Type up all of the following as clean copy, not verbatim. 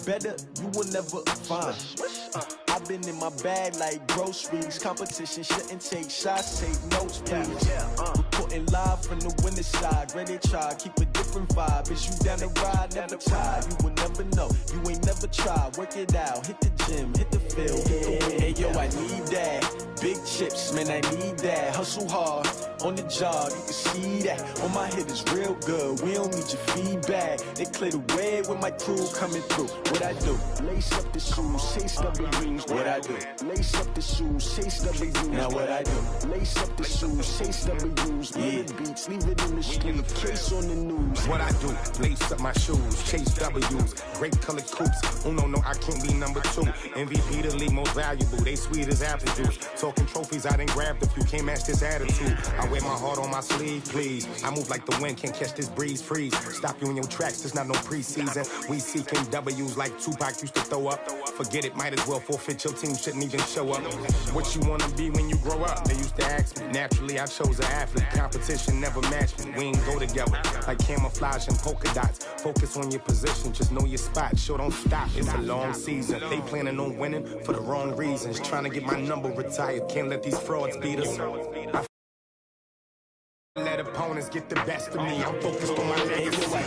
better, you will never find. I've been in my bag like groceries. Competition shouldn't take shots, take notes, please. Reporting live from the winning side. Ready to try, keep a different vibe. Is you down the ride, never tired. You will never know, you ain't never tried. Work it out, hit the gym, hit the field, hit the wind. Hey yo, I need that. Big chips, man, I need that. Hustle hard, on the job, you can see that. On my head is real good, we don't need your feedback. They clear the way with my crew coming through. What I do? Lace up the shoes, chase W's. What I do? Lace up the shoes, chase W's. Now what I do? Lace up the shoes, chase W's. Yeah. Beats, leave it in the street, case on the news. What I do? Lace up my shoes, chase W's. Great colored coops. Oh no, I can't be number 2. MVP the league most valuable. They sweet as apple juice. Talking trophies, I done grabbed a few. Can't match this attitude. I wear my heart on my sleeve, please. I move like the wind, can't catch this breeze, freeze. Stop you in your tracks, there's not no preseason. We seeking W's like Tupac used to throw up. Forget it, might as well forfeit. Your team shouldn't even show up. What you wanna be when you grow up? They used to ask me. Naturally, I chose an athlete. Competition never matched me. We ain't go together like camouflage and polka dots. Focus on your position, just know your spot. Sure, don't stop. It's a long season. They planning on winning for the wrong reasons. Trying to get my number retired. Can't let these frauds beat us. Let opponents get the best of me. I'm focused on my legacy.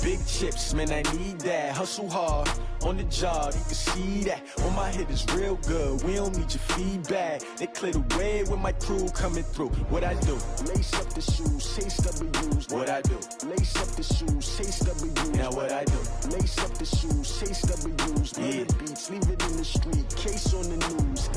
Big chips, man, I need that. Hustle hard, on the job, you can see that. On my head is real good, we don't need your feedback. They clear the way with my crew coming through. What I do? Lace up the shoes, chase W's. What I do? Lace up the shoes, chase W's. Now what I do? Lace up the shoes, chase W's. Yeah. Beats, leave it in the street, case on the news.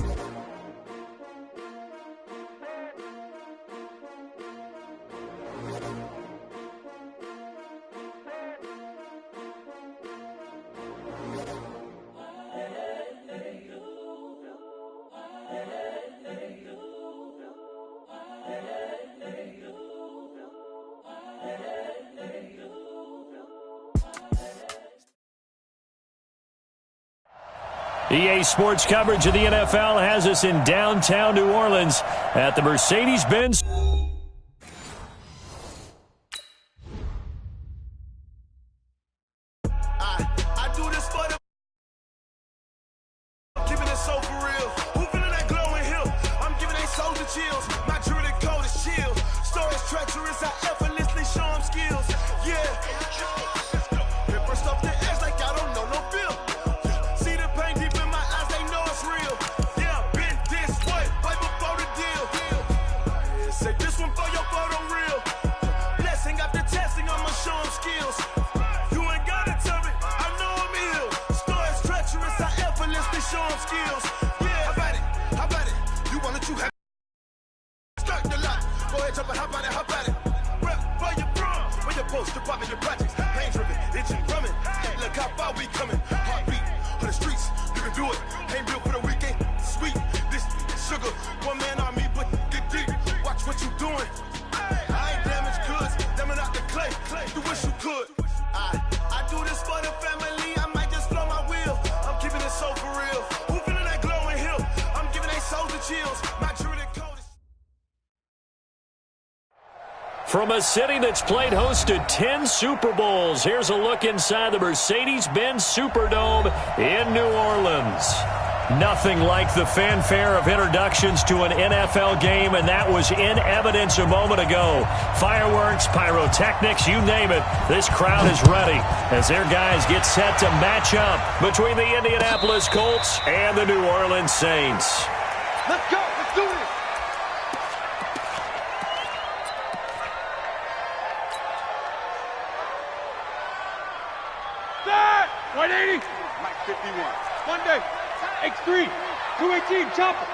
EA Sports coverage of the NFL has us in downtown New Orleans at the Mercedes-Benz. I do this for the keeping it so for real. Who feeling that glowing hill? I'm giving they souls the chills. My jewelry code is chill. Stories treacherous, I effortlessly show them skills. Yeah. Ripper stuff the edge like I don't know no feel. See the pain deep in my eyes, they know it's real. Yeah, been this way before the deal. Say this one for your photo real. Blessing after testing, I'ma show them skills. You ain't gotta tell me, I know I'm ill. Stories treacherous, I effortlessly show them skills. Yeah, how about it? You want it, you have start the lot. Go ahead, jump it, how about it? Rep for your bro, where your post, department, your projects. Pain driven, itching, drumming. Look how far we coming. Heartbeat on the streets, you can do it. Ain't built for the weekend. Sweet, this sugar, one man army, but get deep. Watch what you doing. I ain't damaged goods, damn out the clay. You wish you could. I do this for the family. I might just blow my wheel. I'm keeping it so for real. Who feeling that glowing hill? I'm giving they souls the chills. My jewelry code is. From a city that's played host to 10 Super Bowls, here's a look inside the Mercedes-Benz Superdome in New Orleans. Nothing like the fanfare of introductions to an NFL game, and that was in evidence a moment ago. Fireworks, pyrotechnics, you name it. This crowd is ready as their guys get set to match up between the Indianapolis Colts and the New Orleans Saints. Let's go. Let's do this. Set! 180. Mike 51. Monday. X3. 218. Chopper.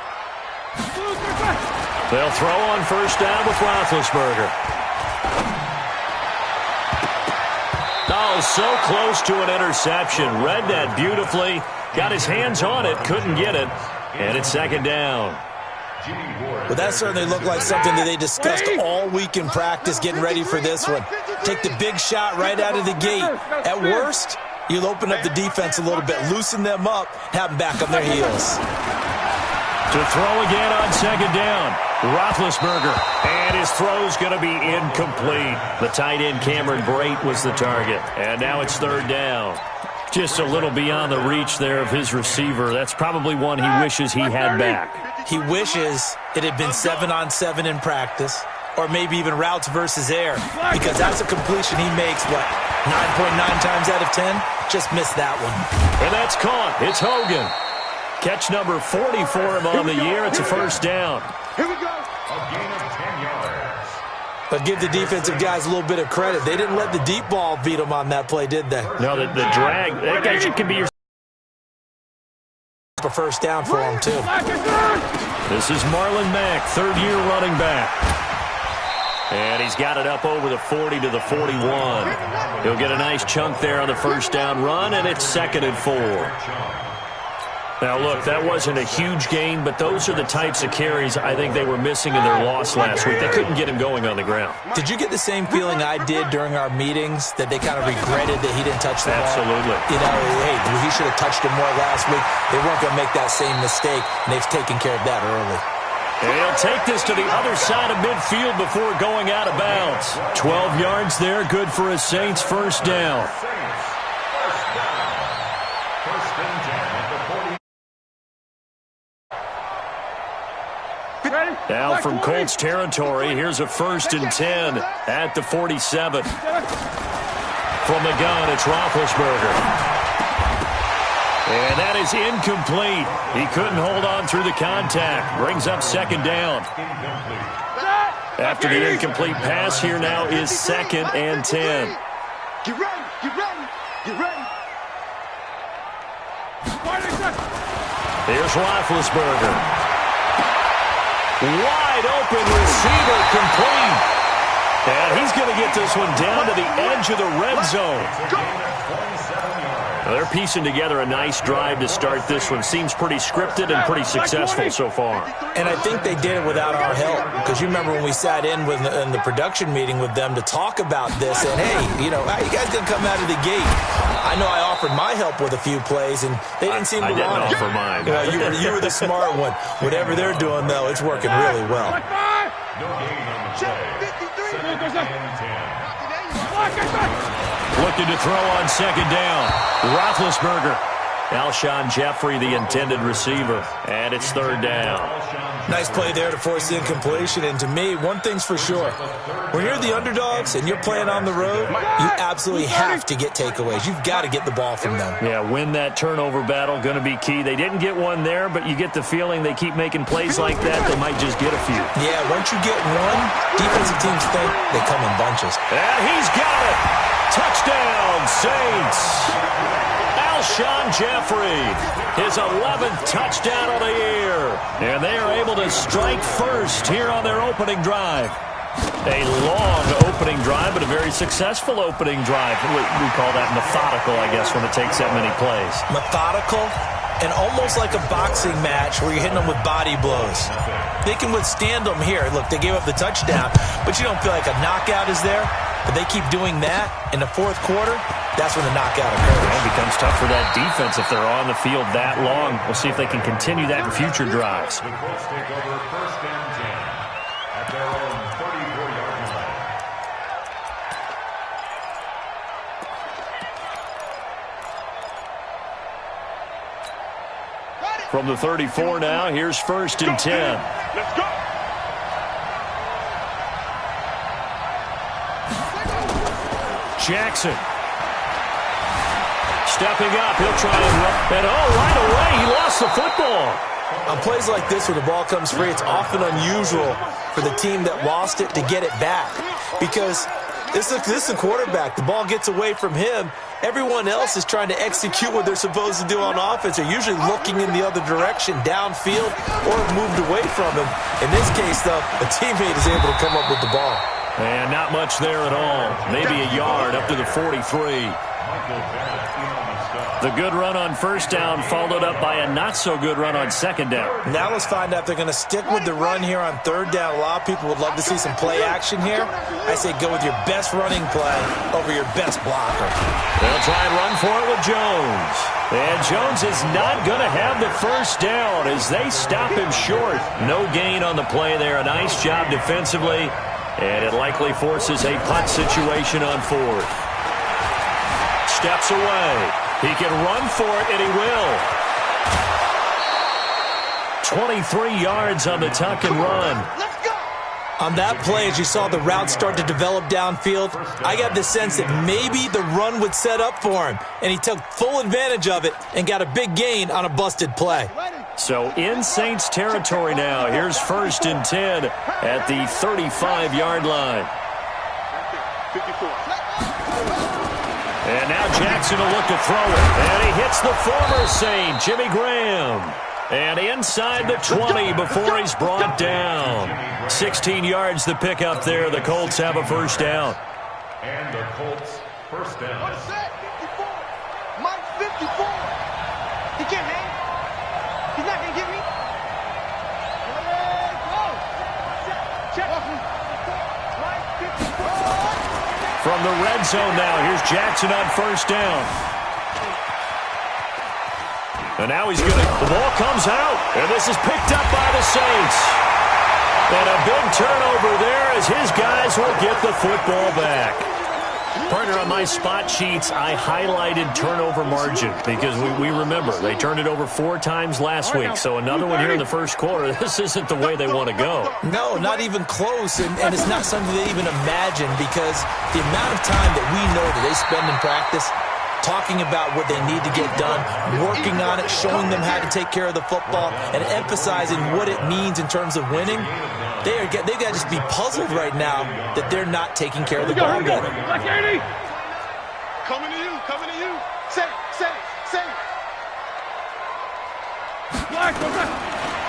They'll throw on first down with Roethlisberger. Oh, so close to an interception. Read that beautifully. Got his hands on it. Couldn't get it. And it's second down. Well, that certainly looked like something that they discussed all week in practice getting ready for this one. Take the big shot right out of the gate. At worst, you'll open up the defense a little bit, loosen them up, have them back on their heels. To throw again on second down, Roethlisberger. And his throw's going to be incomplete. The tight end, Cameron Brate, was the target. And now it's third down. Just a little beyond the reach there of his receiver. That's probably one he wishes he had back. He wishes it had been 7-on-7 in practice, or maybe even routes versus air, because that's a completion he makes, 9.9 times out of 10? Just missed that one. And that's caught. It's Hogan. Catch number 40 for him on the year. It's a first down. Here we go. A gain of 10 yards. But give the defensive guys a little bit of credit. They didn't let the deep ball beat them on that play, did they? No, the drag, that guy can be your... A first down for him, too. This is Marlon Mack, third-year running back. And he's got it up over the 40 to the 41. He'll get a nice chunk there on the first down run, and it's 2nd and 4. Now, look, that wasn't a huge gain, but those are the types of carries I think they were missing in their loss last week. They couldn't get him going on the ground. Did you get the same feeling I did during our meetings, that they kind of regretted that he didn't touch the ball? Absolutely. You know, hey, he should have touched him more last week. They weren't going to make that same mistake, and they've taken care of that early. And he'll take this to the other side of midfield before going out of bounds. 12 yards there, good for a Saints first down. Now from Colts territory, here's a 1st and 10 at the 47. From the gun, it's Roethlisberger. And that is incomplete. He couldn't hold on through the contact. Brings up 2nd down. After the incomplete pass, here now is 2nd and 10. Get ready, get ready, get ready. Here's Roethlisberger. Wide open receiver, complete. And he's going to get this one down to the edge of the red zone. Well, they're piecing together a nice drive to start this one. Seems pretty scripted and pretty successful so far. And I think they did it without our help. Because you remember when we sat in the production meeting with them to talk about this. And, hey, you know, how you guys going to come out of the gate? I know I offered my help with a few plays, and they didn't seem to want it. I didn't offer mine. You were the smart one. Whatever they're doing, though, it's working really well. No gain on the play. Looking to throw on 2nd down. Roethlisberger. Alshon Jeffrey, the intended receiver. And it's 3rd down. Nice play there to force the incompletion. And to me, one thing's for sure. When you're the underdogs and you're playing on the road, you absolutely have to get takeaways. You've got to get the ball from them. Yeah, win that turnover battle, going to be key. They didn't get one there, but you get the feeling they keep making plays like that, they might just get a few. Yeah, once you get one, defensive teams think they come in bunches. And he's got it. Touchdown, Saints. Alshon Jeffrey, his 11th touchdown of the year. And they are able to strike first here on their opening drive. A long opening drive, but a very successful opening drive. We call that methodical, I guess, when it takes that many plays. Methodical and almost like a boxing match where you're hitting them with body blows. They can withstand them here. Look, they gave up the touchdown, but you don't feel like a knockout is there. But they keep doing that in the 4th quarter, that's when the knockout occurs. It becomes tough for that defense if they're on the field that long. We'll see if they can continue that in future drives. The Colts take over 1st and 10 at their own 34-yard line. From the 34 now, here's 1st and 10. Let's go. Jackson. Stepping up, he'll try and run. And right away, he lost the football. On plays like this where the ball comes free, it's often unusual for the team that lost it to get it back. Because this is a quarterback. The ball gets away from him. Everyone else is trying to execute what they're supposed to do on offense. They're usually looking in the other direction, downfield, or moved away from him. In this case, though, a teammate is able to come up with the ball. And not much there at all. Maybe a yard up to the 43. The good run on 1st down followed up by a not-so-good run on 2nd down. Now let's find out if they're going to stick with the run here on 3rd down. A lot of people would love to see some play action here. I say go with your best running play over your best blocker. They'll try and run for it with Jones. And Jones is not going to have the 1st down as they stop him short. No gain on the play there. A nice job defensively. And it likely forces a punt situation on 4th. Steps away. He can run for it, and he will. 23 yards on the tuck and run. On that play, as you saw the route start to develop downfield, I got the sense that maybe the run would set up for him, and he took full advantage of it and got a big gain on a busted play. So in Saints territory now. Here's 1st and 10 at the 35-yard line. 54. And now Jackson will look to throw it. And he hits the former Saint, Jimmy Graham. And inside the 20 before he's brought down. 16 yards to pick up there. The Colts have a first down. And the Colts first down. What's that? 54. Mike 54. He can't hang. He's not going to get me. Check. Mike 54. From the red zone now, here's Jackson on first down. And now he's going to, the ball comes out, and this is picked up by the Saints. And a big turnover there as his guys will get the football back. Partner, on my spot sheets, I highlighted turnover margin because we remember they turned it over 4 times last week. So another one here in the first quarter. This isn't the way they want to go. No, not even close, and it's not something they even imagine because the amount of time that we know that they spend in practice talking about what they need to get done, working on it, showing them how to take care of the football, and emphasizing what it means in terms of winning. They've got to just be puzzled right now that they're not taking care of the ball better. Coming to you, coming to you. Say.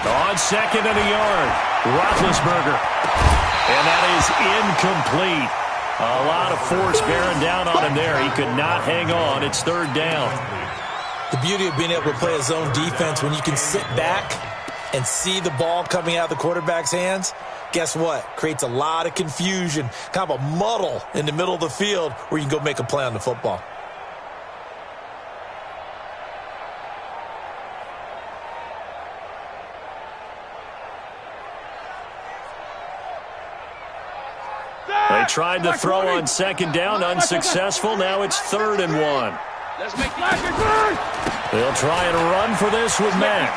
On 2nd and a yard, Roethlisberger. And that is incomplete. A lot of force bearing down on him there. He could not hang on. It's 3rd down. The beauty of being able to play a zone defense when you can sit back and see the ball coming out of the quarterback's hands, guess what? Creates a lot of confusion, kind of a muddle in the middle of the field where you can go make a play on the football. They tried to throw on 2nd down, unsuccessful. Now it's 3rd and 1. They'll try and run for this with Mack.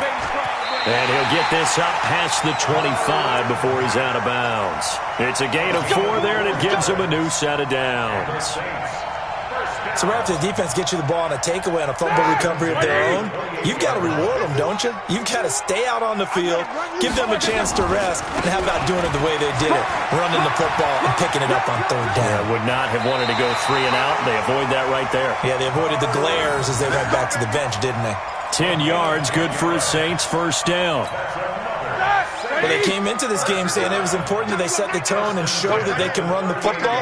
And he'll get this up past the 25 before he's out of bounds. It's a gain of 4 there, and it gives him a new set of downs. So right after the defense gets you the ball on a takeaway and a fumble recovery of their own, you've got to reward them, don't you? You've got to stay out on the field, give them a chance to rest, and how about doing it the way they did it, running the football and picking it up on 3rd down. Yeah, would not have wanted to go 3 and out. They avoid that right there. Yeah, they avoided the glares as they went back to the bench, didn't they? 10 yards, good for a Saints first down. Well, they came into this game saying it was important that they set the tone and show that they can run the football.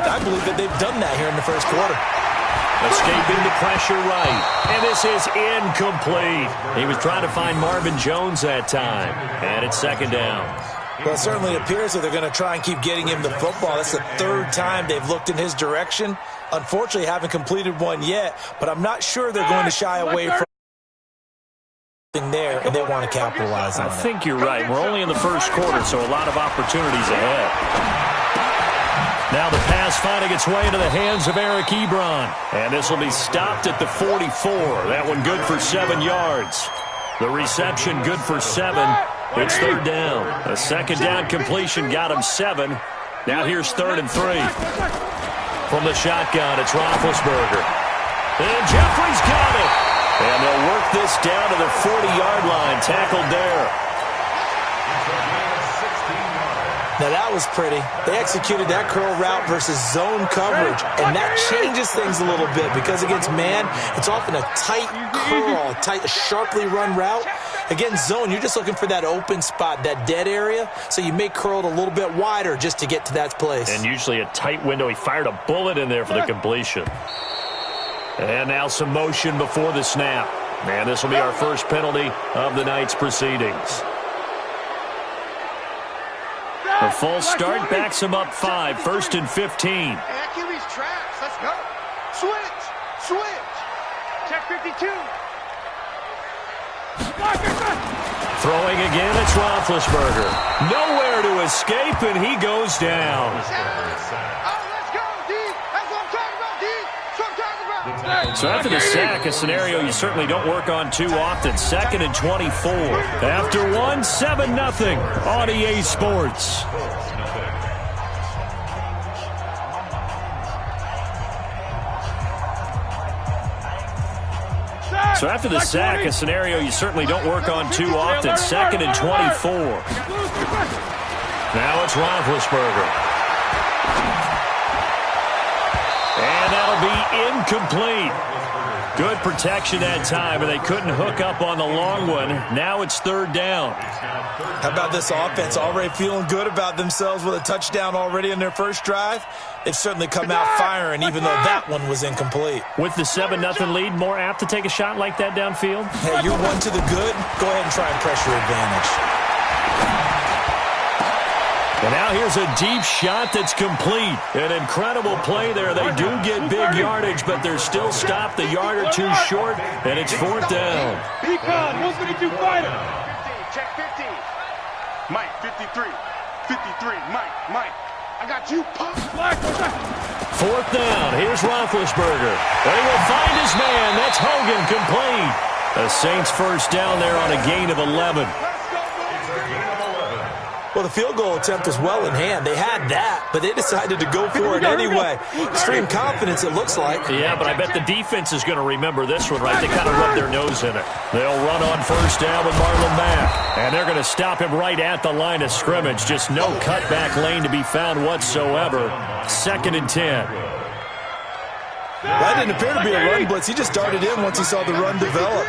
I believe that they've done that here in the first quarter. Escaping the pressure right. And this is incomplete. He was trying to find Marvin Jones that time. And it's 2nd down. Well, it certainly appears that they're going to try and keep getting him the football. That's the 3rd time they've looked in his direction. Unfortunately, haven't completed one yet, but I'm not sure they're going to shy away from there, and they want to capitalize on it. I think you're right. We're only in the first quarter, so a lot of opportunities ahead. Now the pass finding its way into the hands of Eric Ebron. And this will be stopped at the 44. That one good for 7 yards. The reception good for 7. It's 3rd down. A 2nd down completion got him 7. Now here's 3rd and 3. From the shotgun, it's Roethlisberger. And Jeffrey's got it. And they'll work this down to the 40-yard line. Tackled there. Now that was pretty. They executed that curl route versus zone coverage, and that changes things a little bit because against man, it's often a tight curl, a sharply run route. Against zone, you're just looking for that open spot, that dead area, so you may curl it a little bit wider just to get to that place. And usually a tight window. He fired a bullet in there for the completion. And now some motion before the snap. And this will be our first penalty of the night's proceedings. The false start backs him up 5, 1st and 15. QB's traps. Let's go. Switch. Check 52. Throwing again, it's Roethlisberger. Nowhere to escape, and he goes down. Oh, let's go, D. That's what I'm talking about, D. That's what I'm talking about. So after the sack, a scenario you certainly don't work on too often. 2nd and 24. After 1, 7-0 on EA Sports. So after the sack, a scenario you certainly don't work on too often. 2nd and 24. Now it's Roethlisberger. And that'll be incomplete. Good protection that time, and they couldn't hook up on the long one. Now it's 3rd down. How about this offense already feeling good about themselves with a touchdown already in their first drive? They've certainly come out firing, even though that one was incomplete. With the 7-0 lead, more apt to take a shot like that downfield? Hey, you're one to the good. Go ahead and try and press your advantage. And now here's a deep shot that's complete. An incredible play there. They do get big yardage, but they're still stopped a yard or two short, and it's 4th down. Pecan, 152 fighter. 15, check 15. Mike, 53. 53, Mike. I got you, pop. 4th down. Here's Roethlisberger. But he will find his man. That's Hogan, complete. The Saints first down there on a gain of 11. Well, the field goal attempt was well in hand. They had that, but they decided to go for it anyway. Extreme confidence, it looks like. Yeah, but I bet the defense is going to remember this one, right? They kind of rub their nose in it. They'll run on first down with Marlon Mack. And they're going to stop him right at the line of scrimmage. Just no cutback lane to be found whatsoever. 2nd and 10. That didn't appear to be a run blitz. He just darted in once he saw the run develop.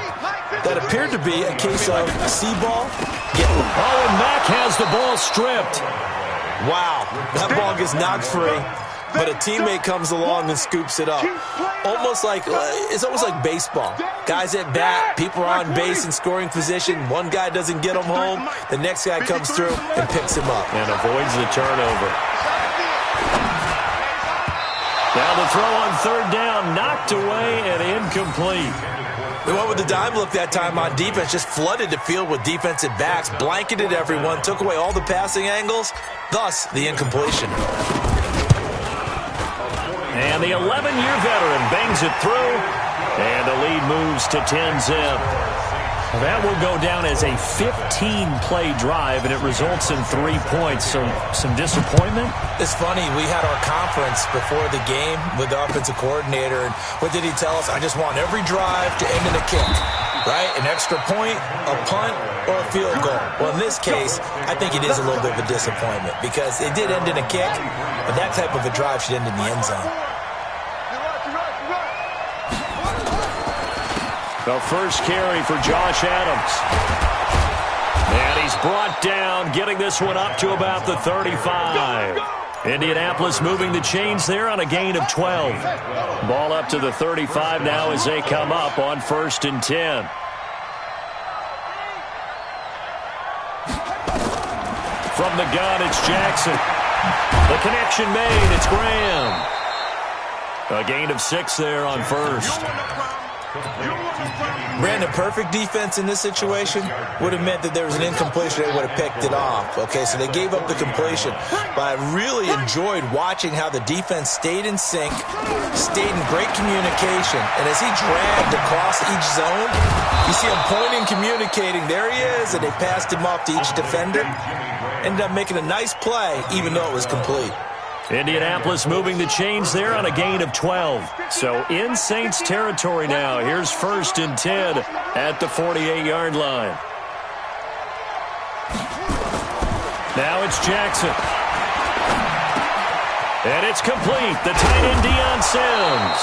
That appeared to be a case of C-ball. Oh, and Mack has the ball stripped. Wow, that ball gets knocked free, but a teammate comes along and scoops it up. It's almost like baseball. Guys at bat, people are on base in scoring position. One guy doesn't get him home. The next guy comes through and picks him up. And avoids the turnover. Now the throw on 3rd down, knocked away and incomplete. They went with the dime look that time on defense, just flooded the field with defensive backs, blanketed everyone, took away all the passing angles, thus the incompletion. And the 11-year veteran bangs it through, and the lead moves to 10-zip. That will go down as a 15-play drive, and it results in 3 points. So some disappointment? It's funny. We had our conference before the game with the offensive coordinator, and what did he tell us? I just want every drive to end in a kick, right? An extra point, a punt, or a field goal. Well, in this case, I think it is a little bit of a disappointment because it did end in a kick, but that type of a drive should end in the end zone. The first carry for Josh Adams. And he's brought down, getting this one up to about the 35. Indianapolis moving the chains there on a gain of 12. Ball up to the 35 now as they come up on 1st and 10. From the gun, it's Jackson. The connection made, it's Graham. A gain of 6 there on 1st. Brandon, perfect defense in this situation would have meant that there was an incompletion. They would have picked it off. Okay, so they gave up the completion. But I really enjoyed watching how the defense stayed in sync, stayed in great communication. And as he dragged across each zone, you see him pointing, communicating. There he is, and they passed him off to each defender. Ended up making a nice play, even though it was complete. Indianapolis moving the chains there on a gain of 12. So in Saints territory now. Here's 1st and 10 at the 48-yard line. Now it's Jackson. And it's complete. The tight end Deion Sims.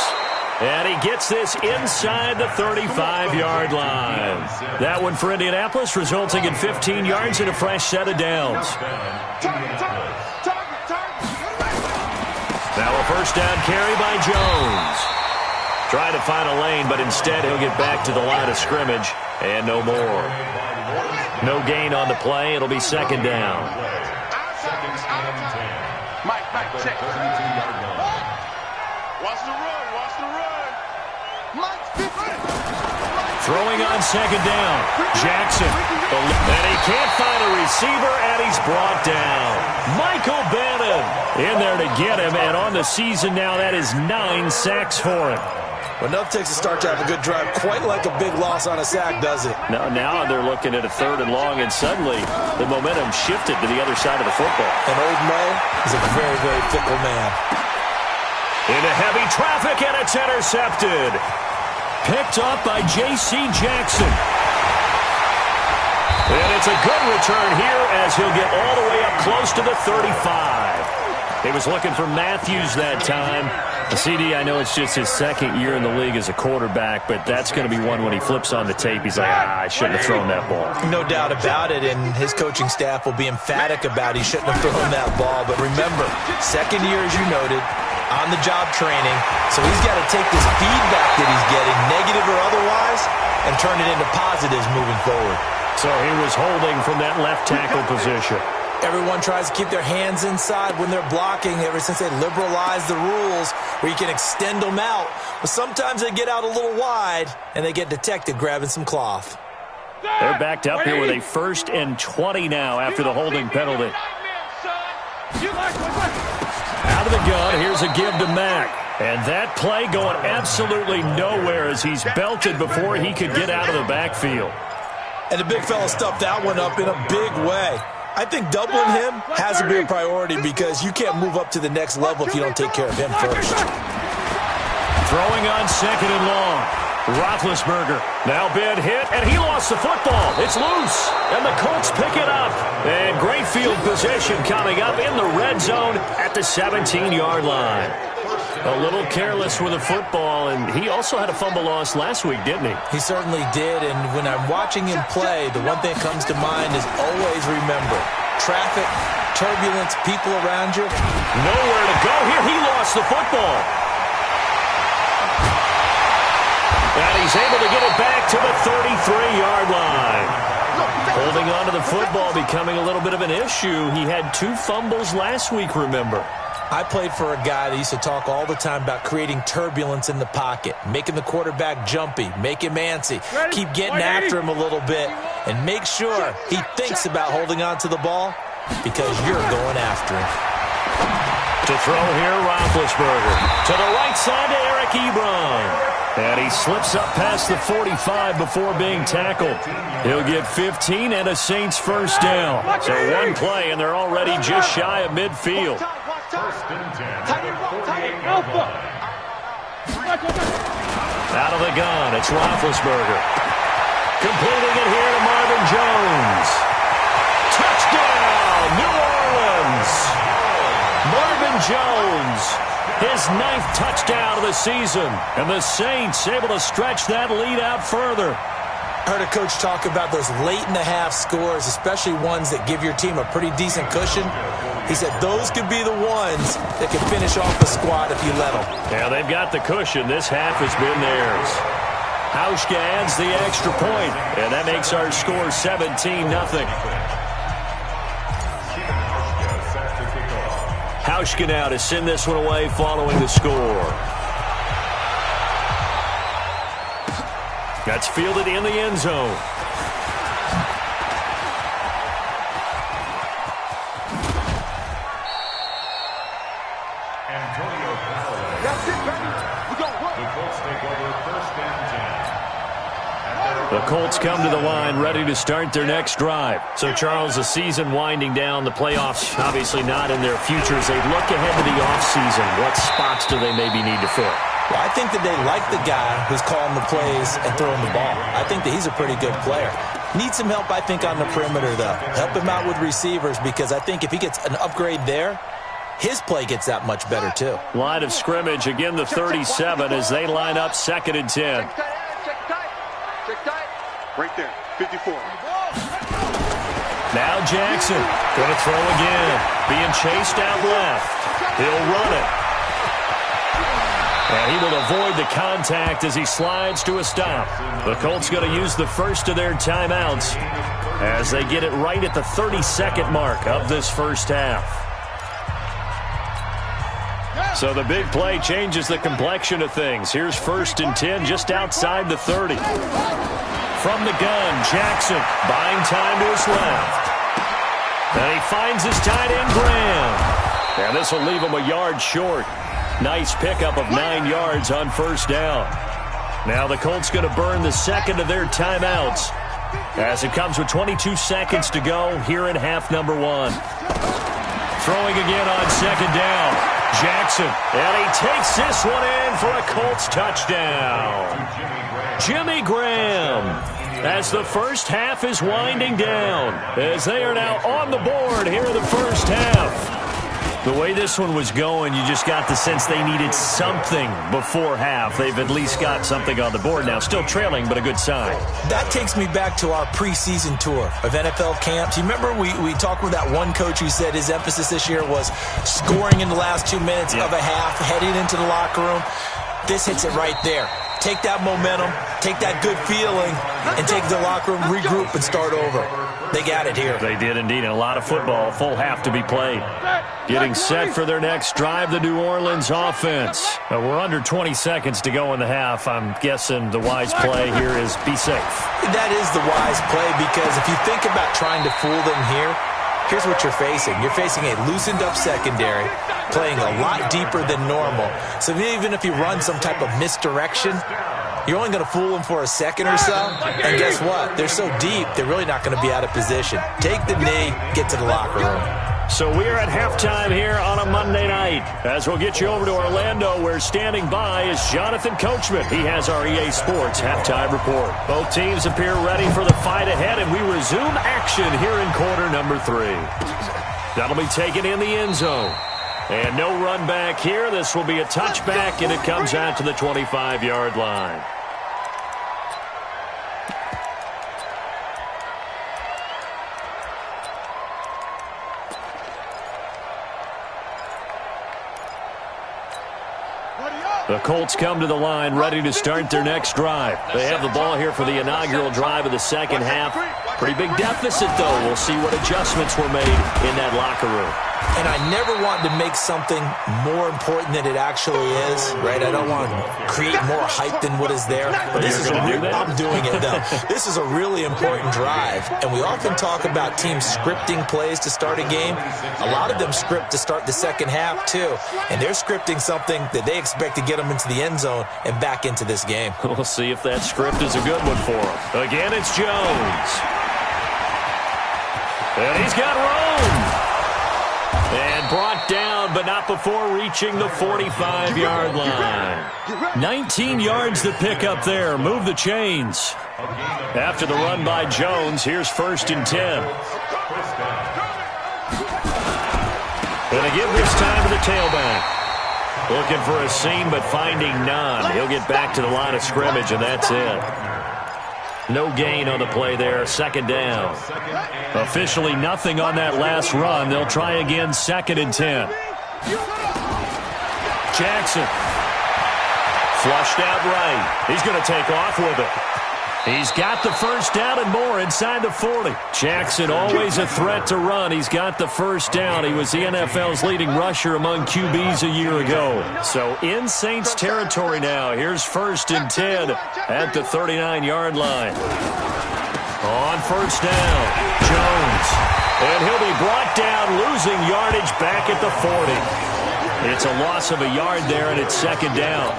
And he gets this inside the 35-yard line. That one for Indianapolis, resulting in 15 yards and a fresh set of downs. Now a first down carry by Jones. Trying to find a lane, but instead he'll get back to the line of scrimmage and no more. No gain on the play. It'll be 2nd down. Mike, check. Watch the run. Throwing on 2nd down. Jackson. And he can't find a receiver, and he's brought down. Michael Bannon in there to get him, and on the season now, that is 9 sacks for him. Well, nothing takes a start to have a good drive, quite like a big loss on a sack, does it? No, now they're looking at a 3rd and long, and suddenly the momentum shifted to the other side of the football. And old Mo is a very, very fickle man. Into heavy traffic, and it's intercepted. Picked up by J.C. Jackson. And it's a good return here as he'll get all the way up close to the 35. He was looking for Matthews that time. The CD, I know it's just his 2nd year in the league as a quarterback, but that's going to be one when he flips on the tape. He's like, I shouldn't have thrown that ball. No doubt about it, and his coaching staff will be emphatic about he shouldn't have thrown that ball. But remember, 2nd year, as you noted, on-the-job training, so he's got to take this feedback that he's getting, negative or otherwise, and turn it into positives moving forward. So he was holding from that left tackle position. Everyone tries to keep their hands inside when they're blocking ever since they liberalized the rules where you can extend them out. But sometimes they get out a little wide, and they get detected grabbing some cloth. They're backed up here with a 1st and 20 now after the holding penalty. Out of the gun, here's a give to Mack. And that play going absolutely nowhere as he's belted before he could get out of the backfield. And the big fella stuffed that one up in a big way. I think doubling him has to be a priority because you can't move up to the next level if you don't take care of him first. Throwing on 2nd and long. Roethlisberger now been hit, and he lost the football. It's loose, and the Colts pick it up. And great field position coming up in the red zone at the 17-yard line. A little careless with the football, and he also had a fumble loss last week, didn't he? He certainly did, and when I'm watching him play, the one thing that comes to mind is always remember, traffic, turbulence, people around you. Nowhere to go here. He lost the football. And he's able to get it back to the 33-yard line. Holding on to the football becoming a little bit of an issue. He had 2 fumbles last week, remember. I played for a guy that used to talk all the time about creating turbulence in the pocket, making the quarterback jumpy, make him antsy, keep getting after him a little bit, and make sure he thinks about holding on to the ball because you're going after him. To throw here, Roethlisberger. To the right side to Eric Ebron. And he slips up past the 45 before being tackled. He'll get 15 and a Saints 1st down. So one play, and they're already just shy of midfield. 1st and 10. Alpha. Out of the gun, it's Roethlisberger. Completing it here to Marvin Jones. Touchdown, New Orleans. Marvin Jones, his 9th touchdown of the season. And the Saints able to stretch that lead out further. I heard a coach talk about those late-in-the-half scores, especially ones that give your team a pretty decent cushion. He said those could be the ones that can finish off the squad if you let them. Yeah, they've got the cushion. This half has been theirs. Hauschka adds the extra point, and that makes our score 17-0. Hauschka now to send this one away following the score. That's fielded in the end zone. The Colts come to the line ready to start their next drive. So, Charles, the season winding down, the playoffs obviously not in their future. As they look ahead to the offseason, what spots do they maybe need to fill? Well, I think that they like the guy who's calling the plays and throwing the ball. I think that he's a pretty good player. Needs some help, I think, on the perimeter, though. Help him out with receivers because I think if he gets an upgrade there, his play gets that much better, too. Line of scrimmage, again the 37 as they line up 2nd and 10. Right there, 54. Now Jackson, going to throw again. Being chased out left. He'll run it. And he will avoid the contact as he slides to a stop. The Colts going to use the first of their timeouts as they get it right at the 32nd mark of this first half. So the big play changes the complexion of things. Here's 1st and 10 just outside the 30. From the gun, Jackson buying time to his left. And he finds his tight end, Graham. And this will leave him a yard short. Nice pickup of 9 yards on first down. Now the Colts going to burn the second of their timeouts as it comes with 22 seconds to go here in half number 1. Throwing again on second down. Jackson, and he takes this one in for a Colts touchdown. Jimmy Graham, as the first half is winding down, as they are now on the board here in the first half. The way this one was going, you just got the sense they needed something before half. They've at least got something on the board now. Still trailing, but a good sign. That takes me back to our preseason tour of NFL camps. You remember we talked with that one coach who said his emphasis this year was scoring in the last 2 minutes of a half, heading into the locker room. This hits it right there. Take that momentum, take that good feeling, and take the locker room, regroup, and start over. They got it here. They did indeed, and a lot of football, full half to be played. Getting set for their next drive, the New Orleans offense. We're under 20 seconds to go in the half. I'm guessing the wise play here is be safe. That is the wise play, because if you think about trying to fool them here, here's what you're facing. You're facing a loosened-up secondary, playing a lot deeper than normal. So even if you run some type of misdirection, you're only going to fool them for a second or so. And guess what? They're so deep, they're really not going to be out of position. Take the knee, get to the locker room. So we're at halftime here on a Monday night. As we'll get you over to Orlando, where standing by is Jonathan Coachman. He has our EA Sports halftime report. Both teams appear ready for the fight ahead, and we resume action here in quarter number 3. That'll be taken in the end zone. And no run back here. This will be a touchback, and it comes out to the 25-yard line. The Colts come to the line ready to start their next drive. They have the ball here for the inaugural drive of the second half. Pretty big deficit, though. We'll see what adjustments were made in that locker room. And I never want to make something more important than it actually is, right? I don't want to create more hype than what is there. But this is I'm doing it, though. This is a really important drive. And we often talk about teams scripting plays to start a game. A lot of them script to start the second half, too. And they're scripting something that they expect to get them into the end zone and back into this game. We'll see if that script is a good one for them. Again, it's Jones. And he's got room. And brought down, but not before reaching the 45-yard line. 19 yards to pick up there. Move the chains. After the run by Jones, here's 1st and 10. Going to give this time to the tailback. Looking for a seam, but finding none. He'll get back to the line of scrimmage, and that's it. No gain on the play there. 2nd down. Officially nothing on that last run. They'll try again, 2nd and 10. Jackson. Flushed out right. He's going to take off with it. He's got the first down and more inside the 40. Jackson, always a threat to run. He's got the first down. He was the NFL's leading rusher among QBs a year ago. So in Saints territory now. Here's 1st and 10 at the 39-yard line. On 1st down, Jones. And he'll be brought down, losing yardage back at the 40. It's a loss of a yard there, and it's 2nd down.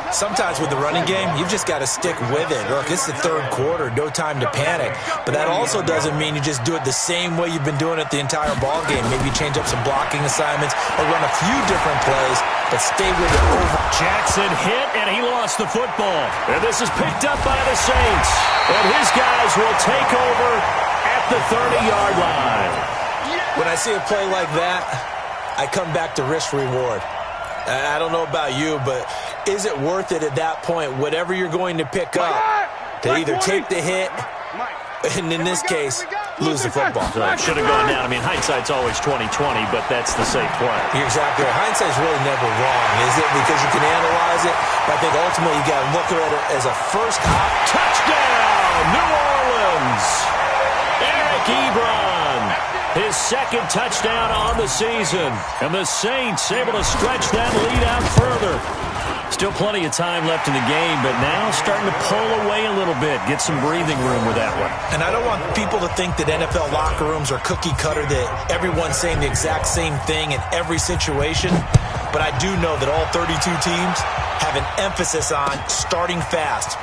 Sometimes with the running game, you've just got to stick with it. Look, it's the 3rd quarter, no time to panic. But that also doesn't mean you just do it the same way you've been doing it the entire ball game. Maybe change up some blocking assignments or run a few different plays, but stay with it over. Jackson hit, and he lost the football. And this is picked up by the Saints. And his guys will take over at the 30-yard line. When I see a play like that, I come back to risk-reward. I don't know about you, but is it worth it at that point, whatever you're going to pick up, to either take the hit, and in this case, lose the football? So it should have gone down. I mean, hindsight's always 20/20, but that's the safe play. You're exactly right. Hindsight's really never wrong, is it? Because you can analyze it, but I think ultimately you got to look at it as a first hop. Touchdown, New Orleans! Eric Ebron, his 2nd touchdown on the season. And the Saints able to stretch that lead out further. Still plenty of time left in the game, but now starting to pull away a little bit. Get some breathing room with that one. And I don't want people to think that NFL locker rooms are cookie cutter, that everyone's saying the exact same thing in every situation. But but I do know that all 32 teams have an emphasis on starting fast.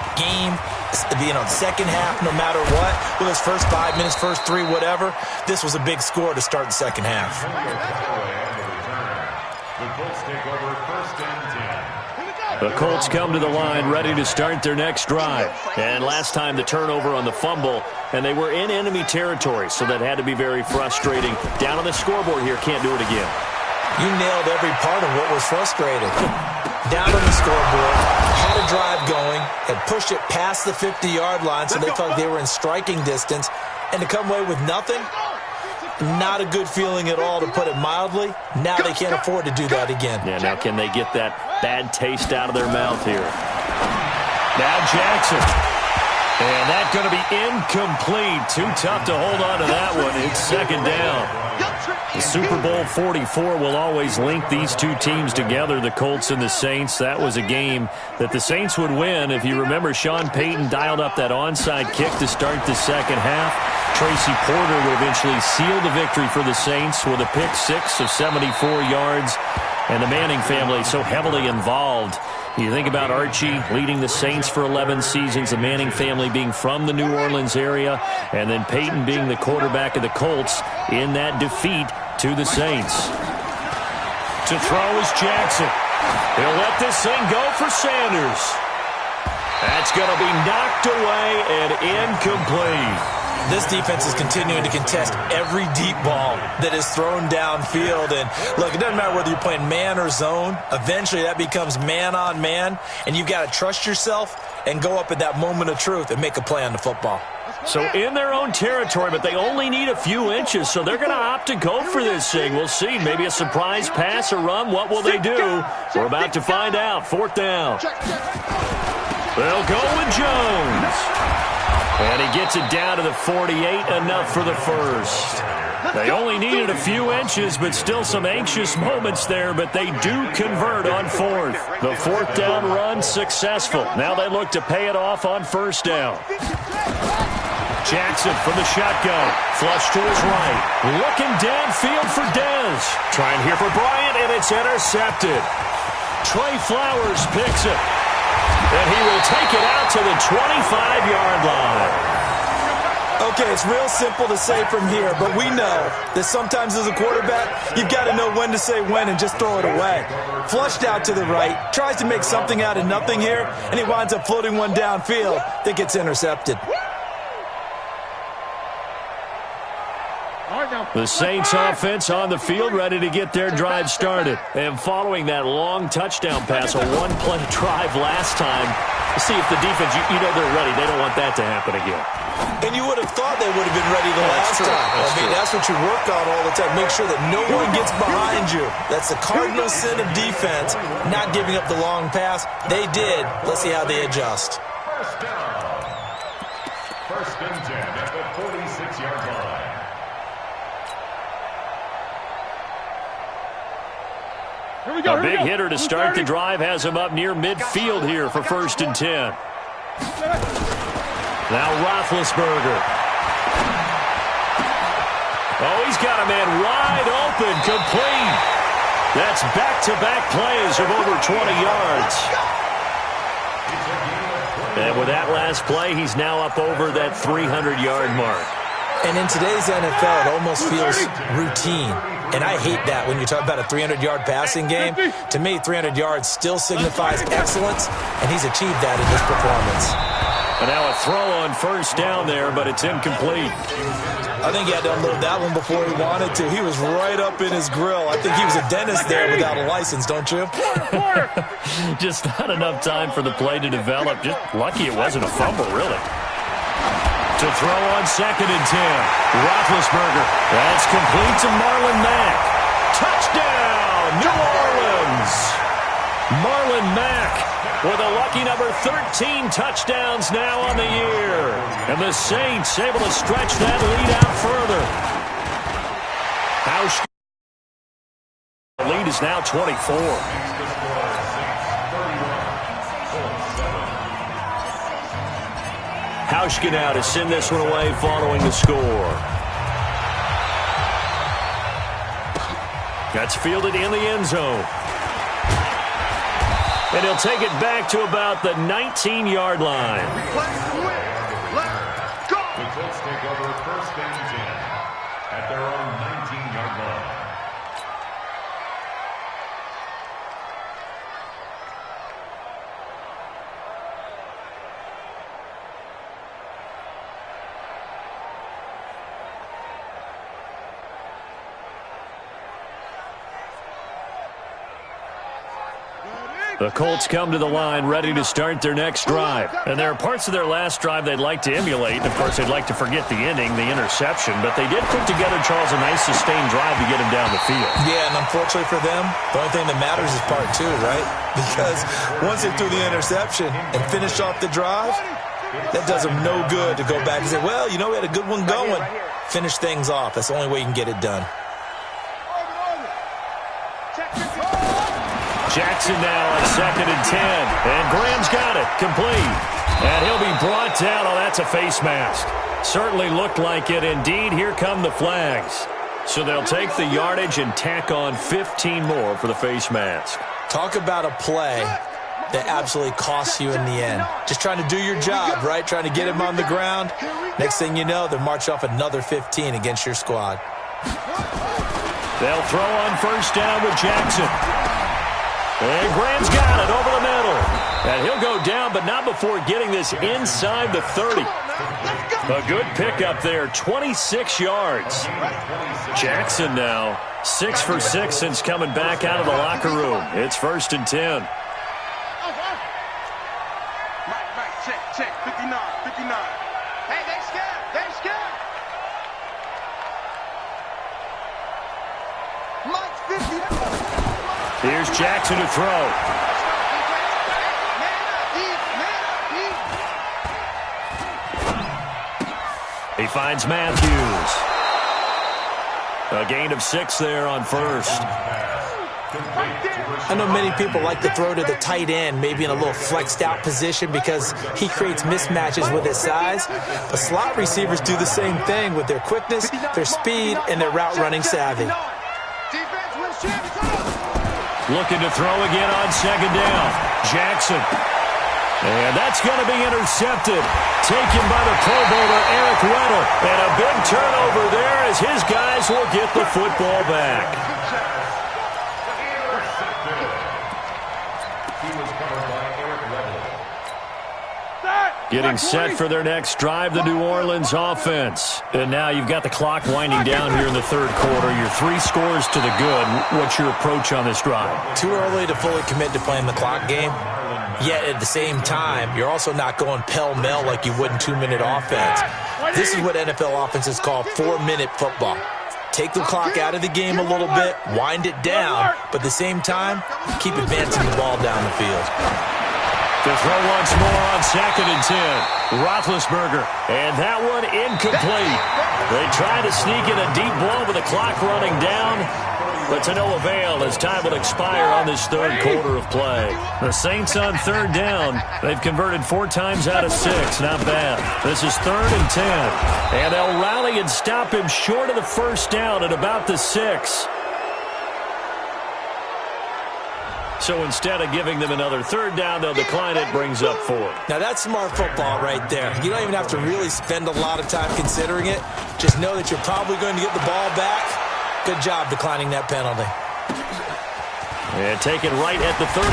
Second half, no matter what, whether it's first 5 minutes, first 3, whatever, this was a big score to start the second half. The Colts take over first and 10. The Colts come to the line ready to start their next drive. And last time the turnover on the fumble, and they were in enemy territory, so that had to be very frustrating. Down on the scoreboard here, can't do it again. You nailed every part of what was frustrating. Down on the scoreboard, had a drive going, had pushed it past the 50-yard line, so they felt they were in striking distance, and to come away with nothing, not a good feeling at all, to put it mildly. Now they can't afford to do that again. Yeah, now can they get that bad taste out of their mouth here? Now Jackson. And that's going to be incomplete. Too tough to hold on to that one. It's second down. The Super Bowl 44 will always link these two teams together, the Colts and the Saints. That was a game that the Saints would win. If you remember, Sean Payton dialed up that onside kick to start the second half. Tracy Porter would eventually seal the victory for the Saints with a pick-6 of 74 yards. And the Manning family so heavily involved. You think about Archie leading the Saints for 11 seasons, the Manning family being from the New Orleans area, and then Peyton being the quarterback of the Colts in that defeat to the Saints. To throw is Jackson. He'll let this thing go for Sanders. That's going to be knocked away and incomplete. This defense is continuing to contest every deep ball that is thrown downfield. And look, it doesn't matter whether you're playing man or zone. Eventually that becomes man on man, and you've got to trust yourself and go up at that moment of truth and make a play on the football. So in their own territory, but they only need a few inches, so they're going to opt to go for this thing. We'll see. Maybe a surprise pass or run. What will they do? We're about to find out. Fourth down. They'll go with Jones. And he gets it down to the 48, enough for the first. They only needed a few inches, but still some anxious moments there, but they do convert on fourth. The fourth down run successful. Now they look to pay it off on first down. Jackson from the shotgun. Flush to his right. Looking downfield for Dez. Trying here for Bryant, and it's intercepted. Trey Flowers picks it. And he will take it out to the 25-yard line. Okay, it's real simple to say from here, but we know that sometimes as a quarterback, you've got to know when to say when and just throw it away. Flushed out to the right, tries to make something out of nothing here, and he winds up floating one downfield that gets intercepted. The Saints offense on the field, ready to get their drive started. And following that long touchdown pass, a one-play drive last time, see if the defense, you know they're ready. They don't want that to happen again. And you would have thought they would have been ready the last time. That's what you work on all the time. Make sure that no one gets behind you. That's the cardinal sin of defense, not giving up the long pass. They did. Let's see how they adjust. First down. First and 10 at the 46-yard line. A big hitter to start the drive has him up near midfield here for first and 10. Now Roethlisberger. Oh, he's got a man wide open, complete. That's back-to-back plays of over 20 yards. And with that last play, he's now up over that 300-yard mark. And in today's NFL, it almost feels routine. And I hate that when you talk about a 300-yard passing game. To me, 300 yards still signifies excellence, and he's achieved that in this performance. And now a throw on first down there, but it's incomplete. I think he had to unload that one before he wanted to. He was right up in his grill. I think he was a dentist there without a license, don't you? Just not enough time for the play to develop. Just lucky it wasn't a fumble, really. To throw on second and 10. Roethlisberger. That's complete to Marlon Mack. Touchdown, New Orleans. Marlon Mack with a lucky number 13 touchdowns now on the year. And the Saints able to stretch that lead out further. The lead is now 24. Hauschka now to send this one away following the score. That's fielded in the end zone. And he'll take it back to about the 19-yard line. Let's go. The Colts take over first and 10 at their own 19-yard line. The Colts come to the line ready to start their next drive. And there are parts of their last drive they'd like to emulate. And, of course, they'd like to forget the ending, the interception. But they did put together, Charles, a nice sustained drive to get him down the field. Yeah, and unfortunately for them, the only thing that matters is part two, right? Because once they threw the interception and finished off the drive, that does them no good to go back and say, well, you know, we had a good one going. Finish things off. That's the only way you can get it done. Jackson now on 2nd and 10. And Graham's got it. Complete. And he'll be brought down. Oh, that's a face mask. Certainly looked like it. Indeed, here come the flags. So they'll take the yardage and tack on 15 more for the face mask. Talk about a play that absolutely costs you in the end. Just trying to do your job, right? Trying to get him on the ground. Next thing you know, they'll march off another 15 against your squad. They'll throw on first down with Jackson. And Graham's got it over the middle. And he'll go down, but not before getting this inside the 30. A good pickup there, 26 yards. Jackson now 6 for 6 since coming back out of the locker room. It's 1st and 10. Check, 59. Hey, they scared. Mike 50. Here's Jackson to throw. He finds Matthews. A gain of 6 there on first. I know many people like to throw to the tight end, maybe in a little flexed out position because he creates mismatches with his size. But slot receivers do the same thing with their quickness, their speed, and their route running savvy. Looking to throw again on 2nd down. Jackson. And that's going to be intercepted. Taken by the Pro Bowler, Eric Weddle. And a big turnover there as his guys will get the football back. Getting set for their next drive, the New Orleans offense. And now you've got the clock winding down here in the 3rd quarter. You're 3 scores to the good. What's your approach on this drive? Too early to fully commit to playing the clock game. Yet at the same time, you're also not going pell-mell like you would in 2-minute offense. This is what NFL offenses call 4-minute football. Take the clock out of the game a little bit, wind it down, but at the same time, keep advancing the ball down the field. To throw once more on 2nd and 10. Roethlisberger. And that one incomplete. They try to sneak in a deep blow with the clock running down, but to no avail as time will expire on this 3rd quarter of play. The Saints on 3rd down. They've converted 4 times out of 6. Not bad. This is 3rd and 10. And they'll rally and stop him short of the first down at about the 6. So instead of giving them another 3rd down, they'll decline it, brings up 4. Now that's smart football right there. You don't even have to really spend a lot of time considering it. Just know that you're probably going to get the ball back. Good job declining that penalty. And take it right at the 35.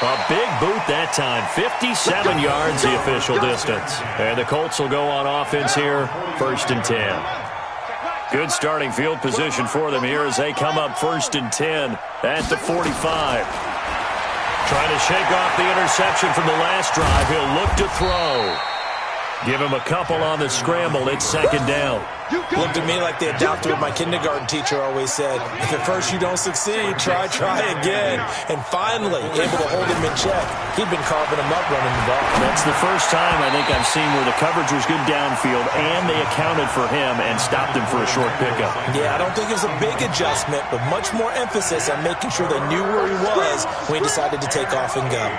A big boot that time. 57 yards the official distance. And the Colts will go on offense here, 1st and 10. Good starting field position for them here as they come up 1st and 10 at the 45. Trying to shake off the interception from the last drive. He'll look to throw. Give him a couple on the scramble. It's 2nd down. Looked at me like they adopted what my kindergarten teacher always said. If at first you don't succeed, try again. And finally, able to hold him in check. He'd been carving him up running the ball. That's the first time I think I've seen where the coverage was good downfield and they accounted for him and stopped him for a short pickup. Yeah, I don't think it was a big adjustment, but much more emphasis on making sure they knew where he was when he decided to take off and go.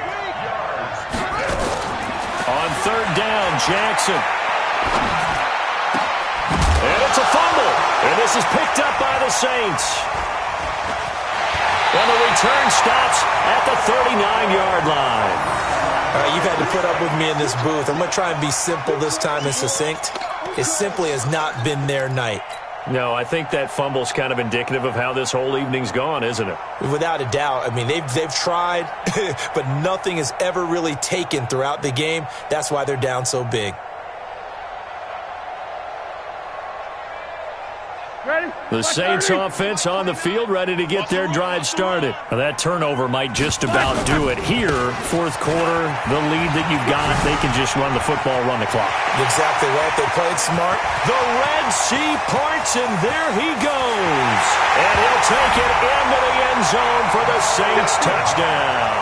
On 3rd down, Jackson. And it's a fumble. And this is picked up by the Saints. And the return stops at the 39-yard line. All right, you've had to put up with me in this booth. I'm going to try and be simple this time and succinct. It simply has not been their night. No, I think that fumble's kind of indicative of how this whole evening's gone, isn't it? Without a doubt. I mean, they've tried, but nothing has ever really taken throughout the game. That's why they're down so big. The Saints offense on the field, ready to get their drive started. Now, that turnover might just about do it here. Fourth quarter, the lead that you've got, they can just run the football, run the clock. Exactly right. They played smart. The Red Sea parts, and there he goes. And he'll take it into the end zone for the Saints touchdown.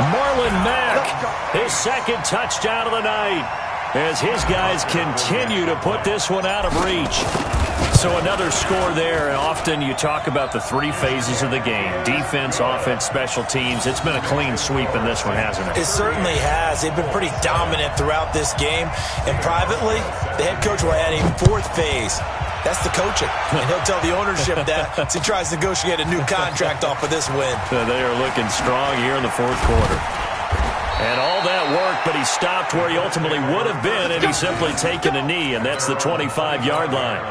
Marlon Mack, his second touchdown of the night, as his guys continue to put this one out of reach. So another score there, and often you talk about the three phases of the game. Defense, offense, special teams. It's been a clean sweep in this one, hasn't it? It certainly has. They've been pretty dominant throughout this game. And privately, the head coach will add a fourth phase. That's the coaching. And he'll tell the ownership that as he tries to negotiate a new contract off of this win. They are looking strong here in the fourth quarter. And all that work, but he stopped where he ultimately would have been, and he's simply taken a knee, and that's the 25-yard line.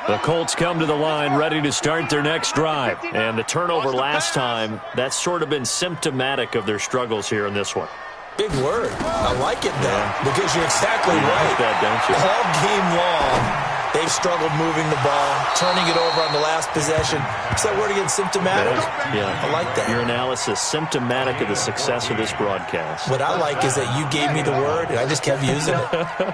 The Colts come to the line ready to start their next drive. And the turnover last time, that's sort of been symptomatic of their struggles here in this one. Big word. I like it, though, because you're exactly right. Like that, don't you? All game long, they've struggled moving the ball, turning it over on the last possession. Is that word again, symptomatic? Yeah. I like that. Your analysis, symptomatic of the success of this broadcast. What I like is that you gave me the word, and I just kept using it.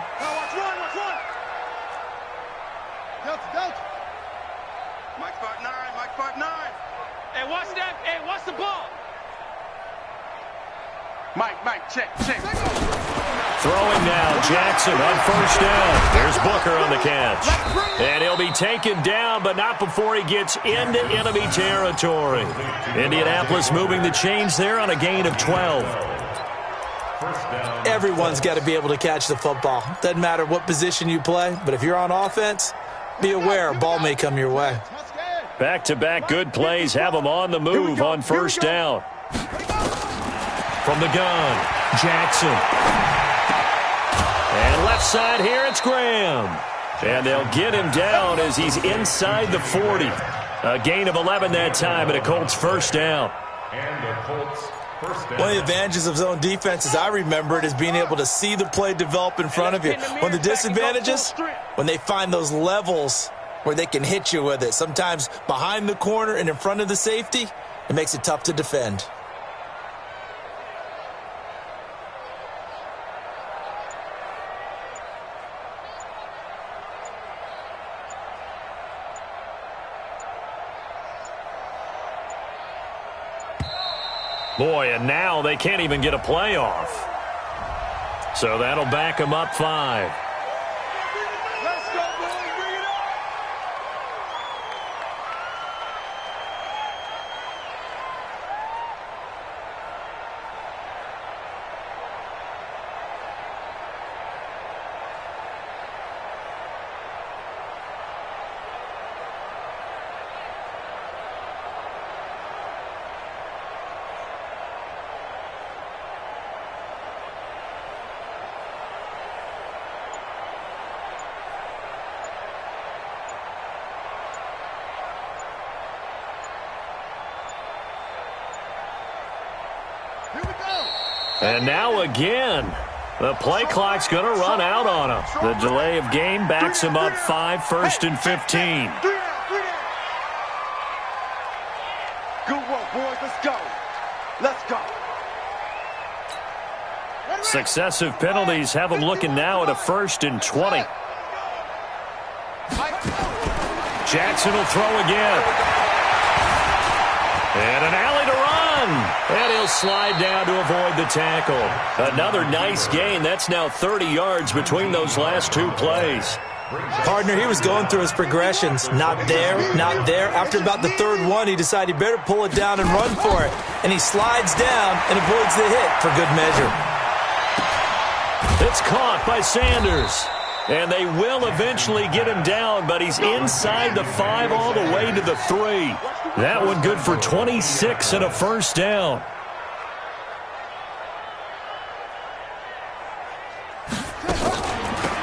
Mike, check. Throwing now, Jackson on first down. There's Booker on the catch. And he'll be taken down, but not before he gets into enemy territory. Indianapolis moving the chains there on a gain of 12. Everyone's got to be able to catch the football. Doesn't matter what position you play, but if you're on offense, be aware a ball may come your way. Back-to-back good plays have them on the move on first down. From the gun, Jackson. And left side here, it's Graham. And they'll get him down as he's inside the 40. A gain of 11 that time, and a Colts first down. And the Colts first down. One of the advantages of zone defense, as I remember it, is being able to see the play develop in front of you. One of the disadvantages, when they find those levels where they can hit you with it, sometimes behind the corner and in front of the safety, it makes it tough to defend. Boy, and now they can't even get a playoff. So that'll back them up 5. Let's go, boys. Bring it up. And now again, the play clock's going to run out on him. The delay of game backs him up 5, 1st and 15. Good work, boys. Let's go. Let's go. Successive penalties have him looking now at a 1st and 20. Jackson will throw again. And an alley to run. And he'll slide down to avoid the tackle. Another nice gain. That's now 30 yards between those last 2 plays. Partner, he was going through his progressions. Not there, not there. After about the 3rd one, he decided he better pull it down and run for it. And he slides down and avoids the hit for good measure. It's caught by Sanders. And they will eventually get him down, but he's inside the 5 all the way to the 3. That one good for 26 and a first down.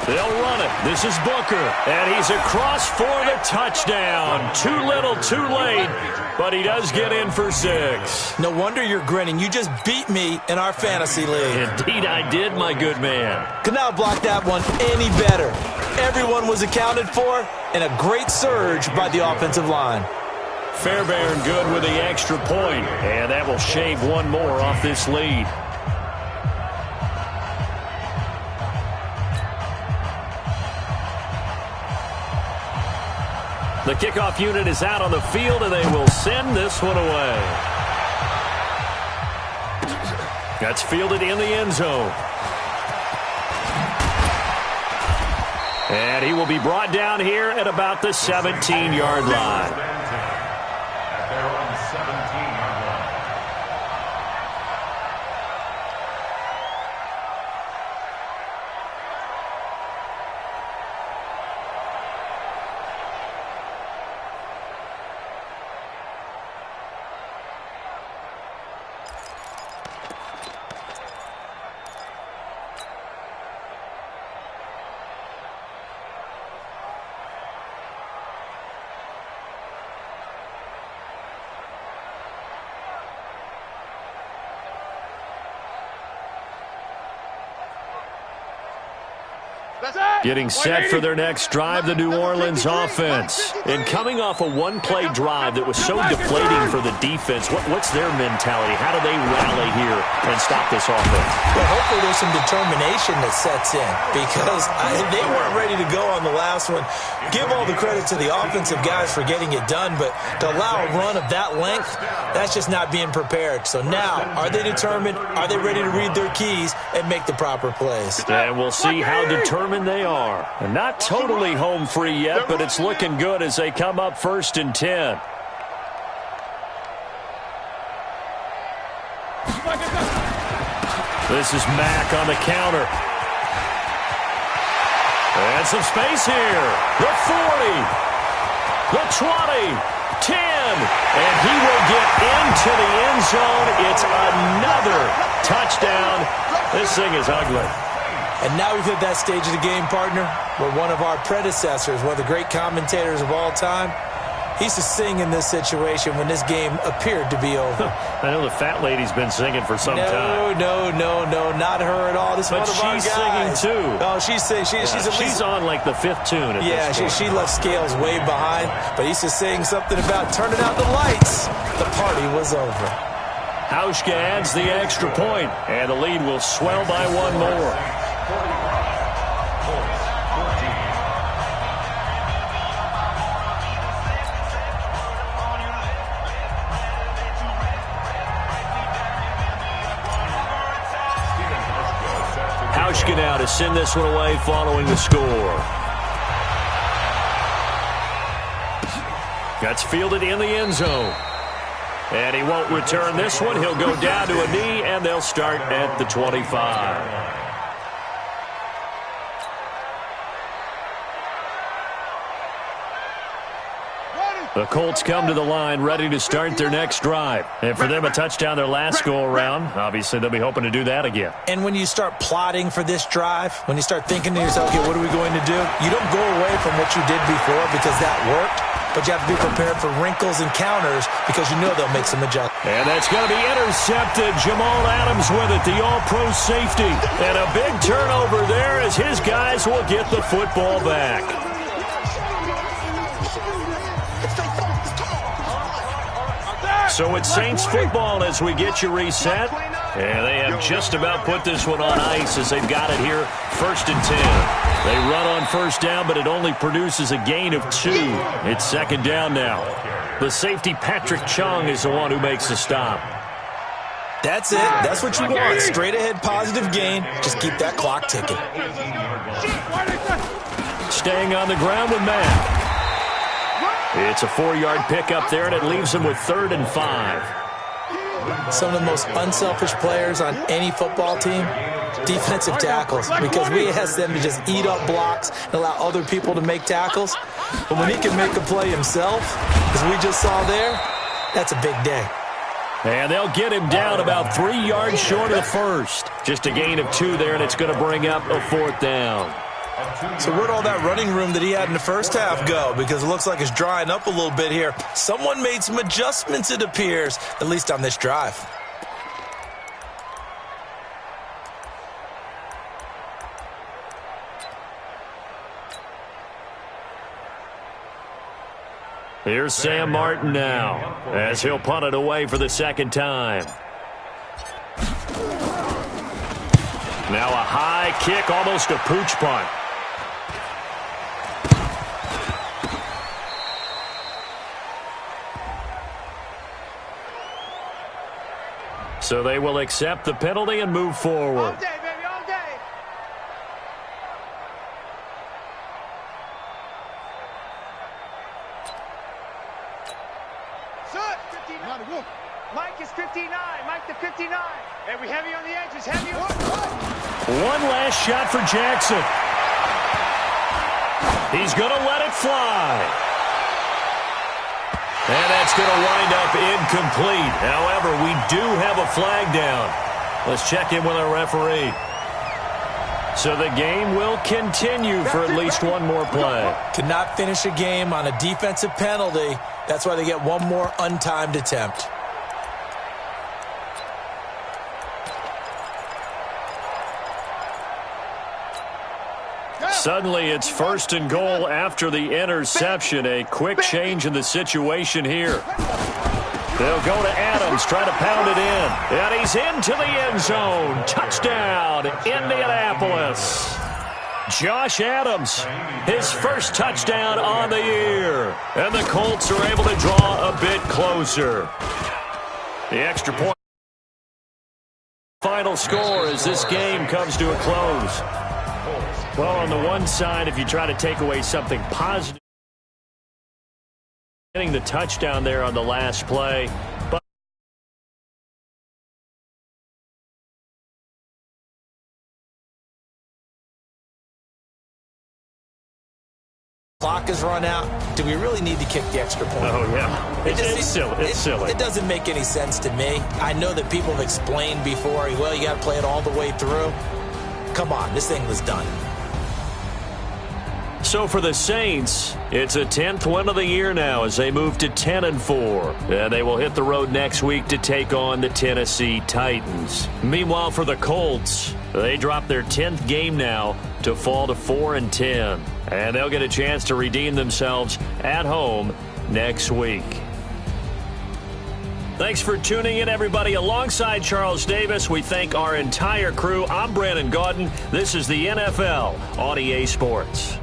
They'll run it. This is Booker, and he's across for the touchdown. Too little, too late, but he does get in for 6. No wonder you're grinning. You just beat me in our fantasy league. Indeed I did, my good man. Could not block that one any better. Everyone was accounted for, and a great surge by the offensive line. Fairbairn good with the extra point, and that will shave one more off this lead. The kickoff unit is out on the field, and they will send this one away. That's fielded in the end zone. And he will be brought down here at about the 17-yard line. At their own 17-yard line. Getting set for their next drive, the New Orleans offense. And coming off a one-play drive that was so deflating for the defense, what's their mentality? How do they rally here and stop this offense? Well, hopefully there's some determination that sets in because they weren't ready to go on the last one. Give all the credit to the offensive guys for getting it done, but to allow a run of that length, that's just not being prepared. So now, are they determined? Are they ready to read their keys and make the proper plays? And we'll see how determined they are. And not totally home free yet, but it's looking good as they come up 1st and 10. This is Mack on the counter. And some space here. The 40. The 20. 10. And he will get into the end zone. It's another touchdown. This thing is ugly. And now we've hit that stage of the game, partner, where one of our predecessors, one of the great commentators of all time, he used to sing in this situation when this game appeared to be over. I know the fat lady's been singing for some time. No, not her at all. This but is one of she's our guys. singing too. Oh, she's singing. She's on like the 5th tune at this point. she left Scales way behind, but he used to sing something about turning out the lights. The party was over. Hauschka adds the extra point, and the lead will swell by one more. Hauschka now to send this one away following the score. That's fielded in the end zone. And he won't return this one. He'll go down to a knee, and they'll start at the 25. The Colts come to the line ready to start their next drive. And for them, a touchdown their last go-around. Obviously, they'll be hoping to do that again. And when you start plotting for this drive, when you start thinking to yourself, okay, what are we going to do? You don't go away from what you did before because that worked. But you have to be prepared for wrinkles and counters because you know they'll make some adjustments. And that's going to be intercepted. Jamal Adams with it, the all-pro safety. And a big turnover there as his guys will get the football back. So it's Saints football as we get you reset. And they have just about put this one on ice as they've got it here, 1st and 10. They run on first down, but it only produces a gain of 2. It's 2nd down now. The safety, Patrick Chung, is the one who makes the stop. That's it. That's what you want. Straight ahead, positive gain. Just keep that clock ticking. Staying on the ground with Mack. It's a 4-yard pickup there, and it leaves him with 3rd and 5. some of the most unselfish players on any football team? Defensive tackles, because we ask them to just eat up blocks and allow other people to make tackles. But when he can make a play himself, as we just saw there, that's a big day. And they'll get him down about 3 yards short of the first. Just a gain of 2 there, and it's going to bring up a 4th down. So where'd all that running room that he had in the first half go? Because it looks like it's drying up a little bit here. Someone made some adjustments, it appears, at least on this drive. Here's Sam Martin now, as he'll punt it away for the 2nd time. Now a high kick, almost a pooch punt. So they will accept the penalty and move forward. All day, baby, all day. Sir, 59. Mike is 59. Mike to 59. And we heavy on the edges. Heavy on One last shot for Jackson. He's going to let it fly. And that's going to wind up incomplete. However, we do have a flag down. Let's check in with our referee. So the game will continue for at least one more play. Cannot finish a game on a defensive penalty. That's why they get one more untimed attempt. Suddenly, it's 1st and goal after the interception. A quick change in the situation here. They'll go to Adams, try to pound it in. And he's into the end zone. Touchdown, Indianapolis. Josh Adams, his first touchdown on the year. And the Colts are able to draw a bit closer. The extra point. Final score as this game comes to a close. Well, on the one side, if you try to take away something positive, getting the touchdown there on the last play. But clock has run out. Do we really need to kick the extra point? Oh, yeah. It's silly. It's silly. It doesn't make any sense to me. I know that people have explained before, well, you got to play it all the way through. Come on, this thing was done. So for the Saints, it's a 10th win of the year now as they move to 10-4. And they will hit the road next week to take on the Tennessee Titans. Meanwhile, for the Colts, they drop their 10th game now to fall to 4-10. And they'll get a chance to redeem themselves at home next week. Thanks for tuning in, everybody. Alongside Charles Davis, we thank our entire crew. I'm Brandon Gaudin. This is the NFL on EA Sports.